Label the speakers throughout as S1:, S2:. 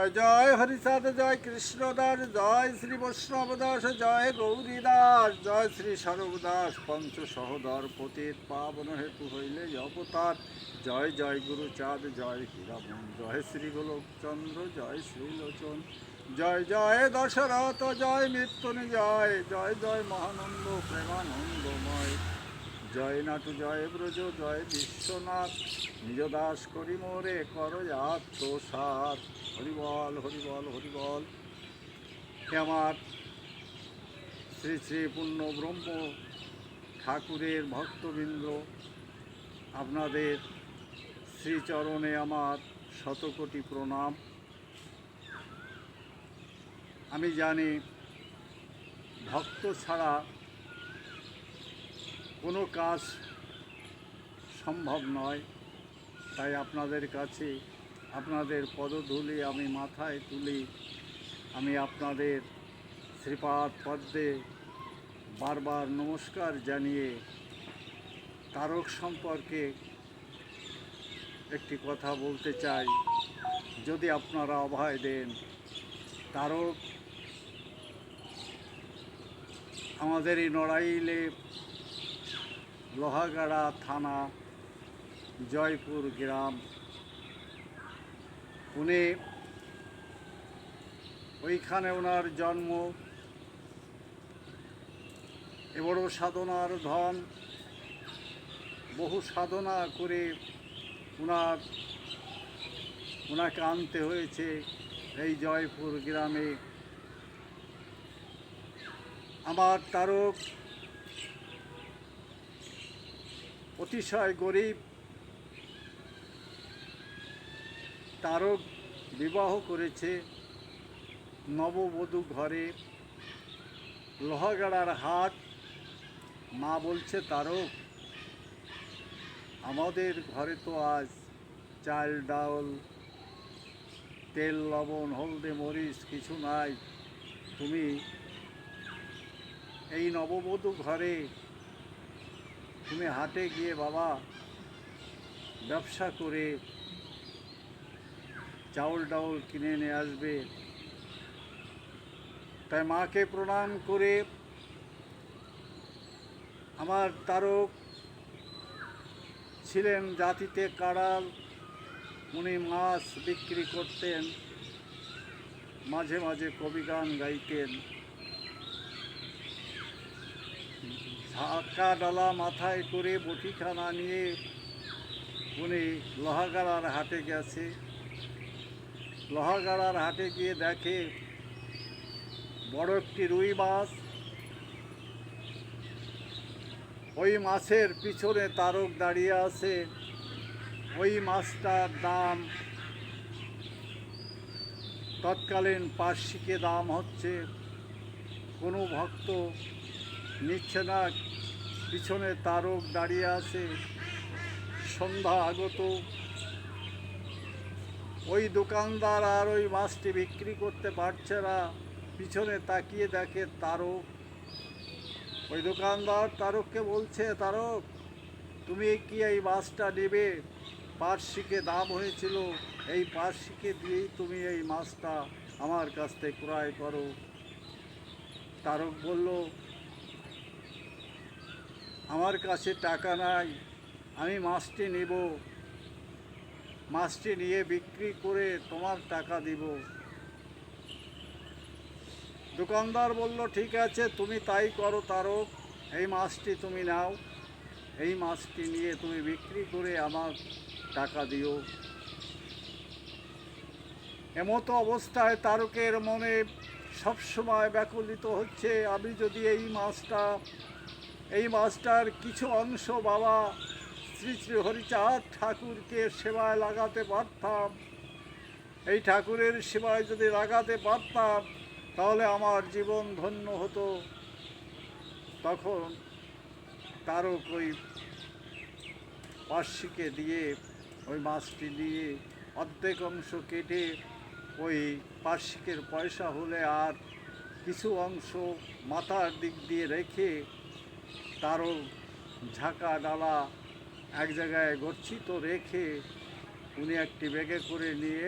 S1: জয় জয় হরিচাঁদ, জয় কৃষ্ণদাস, জয় শ্রী বৈষ্ণবদাস, জয় গৌরীদাস, জয় শ্রী স্বরূপদাস, পঞ্চ সহদর পতিত পাবন হেতু হইলে অবতার। জয় জয় গুরুচাঁদ, জয় হীরামন, জয় শ্রী গোলকচন্দ্র, জয় শ্রীলোচন, জয় জয় দশরথ, জয় মৃত্যুঞ্জয়, জয় জয় মহানন্দ প্রেমানন্দময়, জয় নাটু, জয় ব্রজ, জয় বিশ্বনাথ, নিজ দাস করি মোরে কর আত্মসাৎ। হরিবল হরিবল হরিবল। হে আমার শ্রী শ্রী পূর্ণ ব্রহ্ম ঠাকুরের ভক্তবৃন্দ, আপনাদের শ্রীচরণে আমার শতকোটি প্রণাম। আমি জানি ভক্ত ছাড়া কোনো কাজ সম্ভব নয়, তাই আপনাদের কাছে আপনাদের পদধূলি আমি মাথায় তুলি। আমি আপনাদের শ্রীপাদ পদ্মে বারবার নমস্কার জানিয়ে তারক সম্পর্কে একটি কথা বলতে চাই, যদি আপনারা অভয় দেন। তারক আমাদের এই নড়াইলে লোহাগাড়া থানা, জয়পুর গ্রাম। উনি ওইখানে ওনার জন্ম। এ বড় সাধনার ধন, বহু সাধনা করে ওনাকে আনতে হয়েছে এই জয়পুর গ্রামে। আমার তারক অতিশয় গরিব। তারক বিবাহ করেছে নববধূ ঘরে, লোহাগাড়ার হাট। মা বলছে, তারক আমাদের ঘরে তো আজ চাল ডাল তেল লবণ হলদে মরিচ কিছু নাই, তুমি এই নববধূ ঘরে তুমি হাটে গিয়ে বাবা ব্যবসা করে চাউল ডাউল কিনে নিয়ে আসবে। তাই মাকে প্রণাম করে আমার তারক ছিলেন জাতিতে কাড়াল। উনি মাছ বিক্রি করতেন, মাঝে মাঝে কবিগান গাইতেন। ঝাঁকা ডালা মাথায় করে বটিখানা নিয়ে উনি লোহাগাড়ার হাটে গেছে। লোহাগাড়ার হাটে গিয়ে দেখে বড় একটি রুই মাছ। ওই মাছের পিছনে তারক দাঁড়িয়ে আছে। ওই মাছটার দাম তৎকালীন পার্শ্বিকে দাম হচ্ছে। কোনো ভক্ত নিচ্ছে না, পিছনে তারক দাঁড়িয়ে আছে। সন্ধ্যা আগত। ওই দোকানদার আর ওই মাছটি বিক্রি করতে পারছে না। পিছনে তাকিয়ে দেখে তারক। ওই দোকানদার তারককে বলছে, তারক তুমি কি এই মাছটা নেবে? পার্শ্বিকে দাম হয়েছিল, এই পার্শ্বিকে দিয়েই তুমি এই মাছটা আমার কাছ থেকে ক্রয় করো। তারক বলল, আমার কাছে টাকা নাই, আমি মাছটি নেব, মাছটি নিয়ে বিক্রি করে তোমার টাকা দিব। দোকানদার বলল, ঠিক আছে তুমি তাই করো তারক, এই মাছটি তুমি নাও, এই মাছটি নিয়ে তুমি বিক্রি করে আমার টাকা দিও। এমতো অবস্থায় তারকের মনে সবসময় ব্যাকুলিত হচ্ছে, আমি যদি এই মাছটার কিছু অংশ বাবা শ্রী শ্রী হরিচাঁদ ঠাকুরকে সেবায় লাগাতে পারতাম, এই ঠাকুরের সেবায় যদি লাগাতে পারতাম তাহলে আমার জীবন ধন্য হতো। তখন তারক ওই পার্শ্বিকে দিয়ে ওই মাছটি দিয়ে অর্ধেক অংশ কেটে ওই পার্শ্বিকের পয়সা হলে আর কিছু অংশ মাথার দিক দিয়ে রেখে তারক ঝাঁকা ডালা এক জায়গায় গচ্ছিত রেখে উনি একটি ব্যাগে করে নিয়ে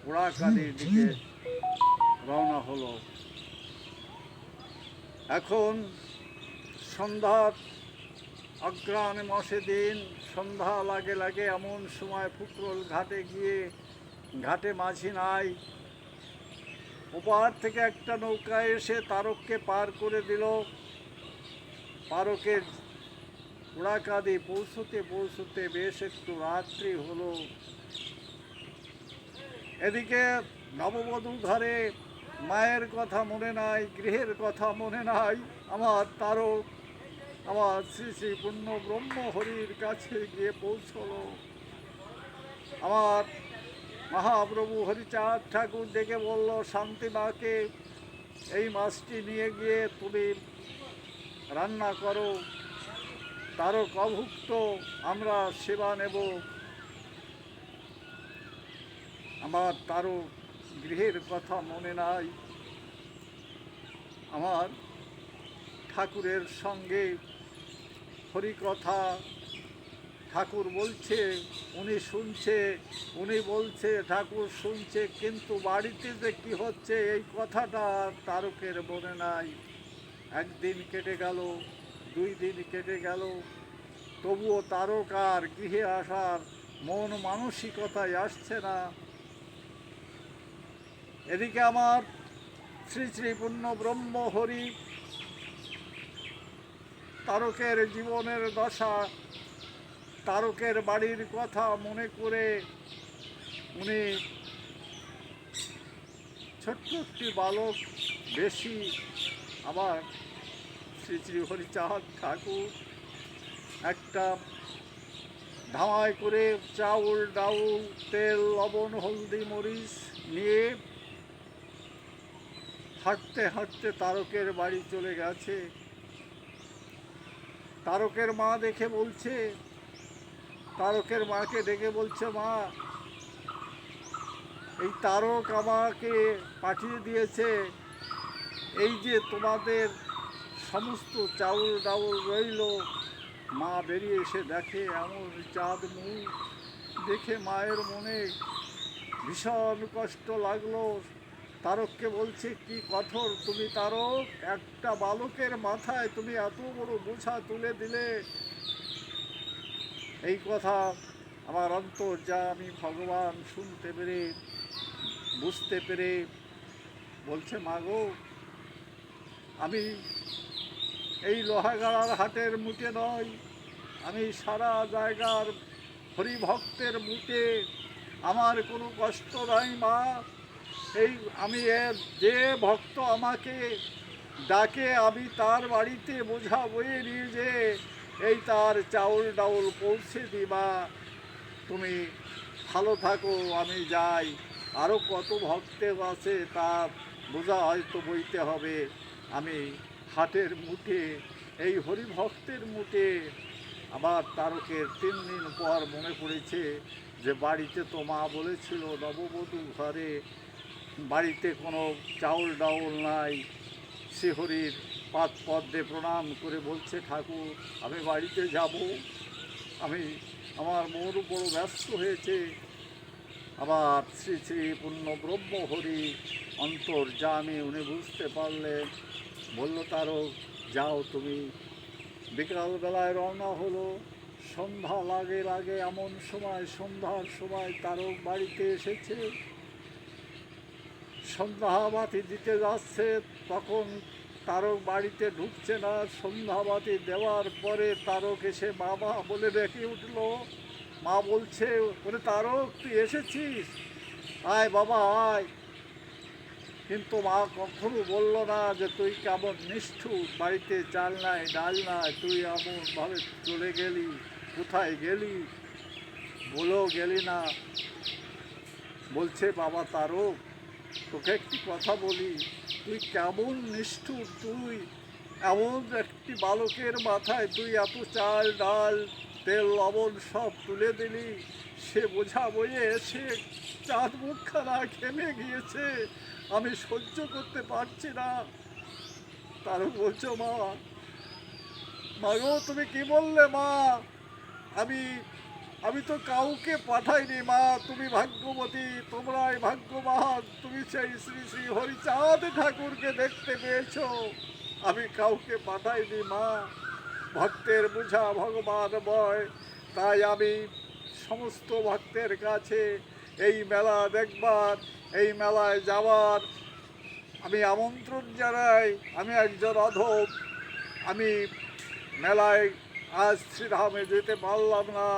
S1: পোড়াকাটির দিকে রওনা হলো। এখন সন্ধ্যার অগ্রহায়ণ মাসে দিন, সন্ধ্যা লাগে লাগে এমন সময় ফুকরোল ঘাটে গিয়ে, ঘাটে মাঝি নাই, ওপার থেকে একটা নৌকা এসে তারককে পার করে দিল। তারকের পোড়াকাদি পৌঁছতে পৌঁছতে বেশ একটু রাত্রি হলো। এদিকে নববধূ ঘরে মায়ের কথা মনে নাই, গৃহের কথা মনে নাই। আমার তারক আমার শ্রী শ্রী পূর্ণ ব্রহ্ম হরির কাছে গিয়ে পৌঁছলো। আমার মহাপ্রভু হরিচাঁদ ঠাকুর ডেকে বলল, শান্তি মাকে এই মাছটি নিয়ে গিয়ে তুমি রান্না করো, তারক অভুক্ত, আমরা সেবা নেব। আমার তারক গৃহের কথা মনে নাই। আমার ঠাকুরের সঙ্গে হরিকথা ঠাকুর বলছে, উনি শুনছে, উনি বলছে, ঠাকুর শুনছে, কিন্তু বাড়িতে যে কী হচ্ছে এই কথাটা তারকের মনে নাই। একদিন কেটে গেল, 2 দিন কেটে গেল, তবুও তারক আর গৃহে আসার মন মানসিকতায় আসছে না। এদিকে আমার শ্রী শ্রী পূর্ণ ব্রহ্ম হরি তারকের জীবনের দশা, তারকের বাড়ির কথা মনে করে উনি ছোট্ট একটি বালক বেশি আমার শ্রী শ্রী হরিচাঁদ ঠাকুর একটা ধামাই করে চাউল ডাউল তেল লবণ হলদি মরিচ নিয়ে হাঁটতে হাঁটতে তারকের বাড়ি চলে গেছে। তারকের মা দেখে বলছে, তারকের মাকে ডেকে বলছে, মা এই তারক আমাকে পাঠিয়ে দিয়েছে, এই যে তোমাদের সমস্ত চাউল ডাউল রইল। মা বেরিয়ে এসে দেখে এমন চাঁদ মুখ, দেখে মায়ের মনে ভীষণ কষ্ট লাগলো। তারককে বলছে, কি কঠোর তুমি তারক, একটা বালকের মাথায় তুমি এত বড় বোঝা তুলে দিলে। এই কথা আমার অন্তর যা আমি ভগবান শুনতে পেরে বুঝতে পেরে বলছে, মাগো আমি এই লোহাগাড়ার হাটের মুটে নয়, আমি সারা জায়গার হরিভক্তের মুটে, আমার কোনো কষ্ট নাই মা। এই আমি যে ভক্ত আমাকে ডাকে আমি তার বাড়িতে বোঝা বয়ে নিয়ে যে এই তার চাউল ডাউল পৌঁছে দিবা। তুমি ভালো থাকো, আমি যাই। আরও কত ভক্তের আছে তার বোঝা হয়তো বইতে হবে। আমি হাটের মুঠে এই হরিভক্তের মুঠে। আবার তারকের 3 দিন পর মনে পড়েছে যে বাড়িতে তো মা বলেছিল নববধূ ঘরে বাড়িতে কোনো চাউল ডাউল নাই। শ্রীহরির পাদ পদ্মে প্রণাম করে বলছে, ঠাকুর আমি বাড়িতে যাব, আমার মন বড় ব্যস্ত হয়েছে। আবার শ্রী শ্রী পূর্ণ ব্রহ্ম হরি অন্তর্যামী উনি বুঝতে পারলেন, বলল, তারক যাও তুমি। বিকালবেলায় রওনা হলো। সন্ধ্যা লাগে লাগে এমন সময়, সন্ধ্যার সময় তারক বাড়িতে এসেছে। সন্ধ্যাবাতি দিতে যাচ্ছে, তখন তারক বাড়িতে ঢুকছে না। সন্ধ্যাবাতি দেওয়ার পরে তারক এসে বাবা বলে ডেকে উঠল। মা বলছে, ওরে তারক তুই এসেছিস, আয় বাবা আয়। কিন্তু মা কখনো বলল না যে তুই কেমন নিষ্ঠুর, বাড়িতে চাল নাই ডাল নাই, তুই এমনভাবে চলে গেলি, কোথায় গেলি, বলেও গেলি না। বলছে, বাবা তারক তোকে একটি কথা বলি, তুই কেমন নিষ্ঠুর, তুই এমন একটি বালকের মাথায় তুই এত চাল ডাল তেল লবণ সব তুলে দিলি। সে বোঝা বয়ে সে চাঁদ মুখখানা ঘেমে গিয়েছে, আমি সহ্য করতে পারছি না। তারক বলছো, মা গো তুমি কি বললে মা? আমি আমি তো কাউকে পাঠাইনি মা, তুমি ভাগ্যবতী, তোমরাই ভাগ্যবান, তুমি সেই শ্রী শ্রী হরিচাঁদ ঠাকুরকে দেখতে পেয়েছো। আমি কাউকে পাঠাইনি মা, ভক্তের বুঝা ভগবান বয়। তাই আমি সমস্ত ভক্তের কাছে এই মেলা দেখবার, এই মেলায় যাওয়ার আমি আমন্ত্রণ জানাই। আমি একজন অধম, আমি মেলায় আজ শ্রীধামে যেতে পারলাম না,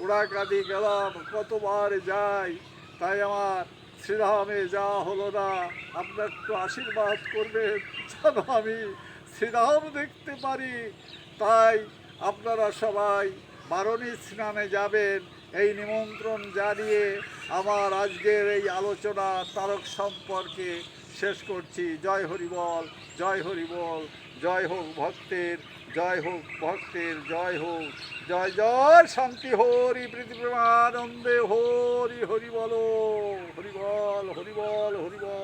S1: ওড়াকাদি গেলাম, কতবার যাই, তাই আমার শ্রীধামে যাওয়া হলো না। আপনার একটু আশীর্বাদ করবেন যেন আমি শ্রীধাম দেখতে পারি। তাই আপনারা সবাই বারণী স্নানে যাবেন, এই নিমন্ত্রণ জানিয়ে আমার আজকের এই আলোচনা তারক সম্পর্কে শেষ করছি। জয় হরিবল, জয় হরিবল, জয় হোক ভক্তের, জয় হোক ভক্তের, জয় হোক, জয় জয় শান্তি হরি প্রীতি প্রেমানন্দে হরি হরি বল, হরি বল, হরি বল, হরি বল।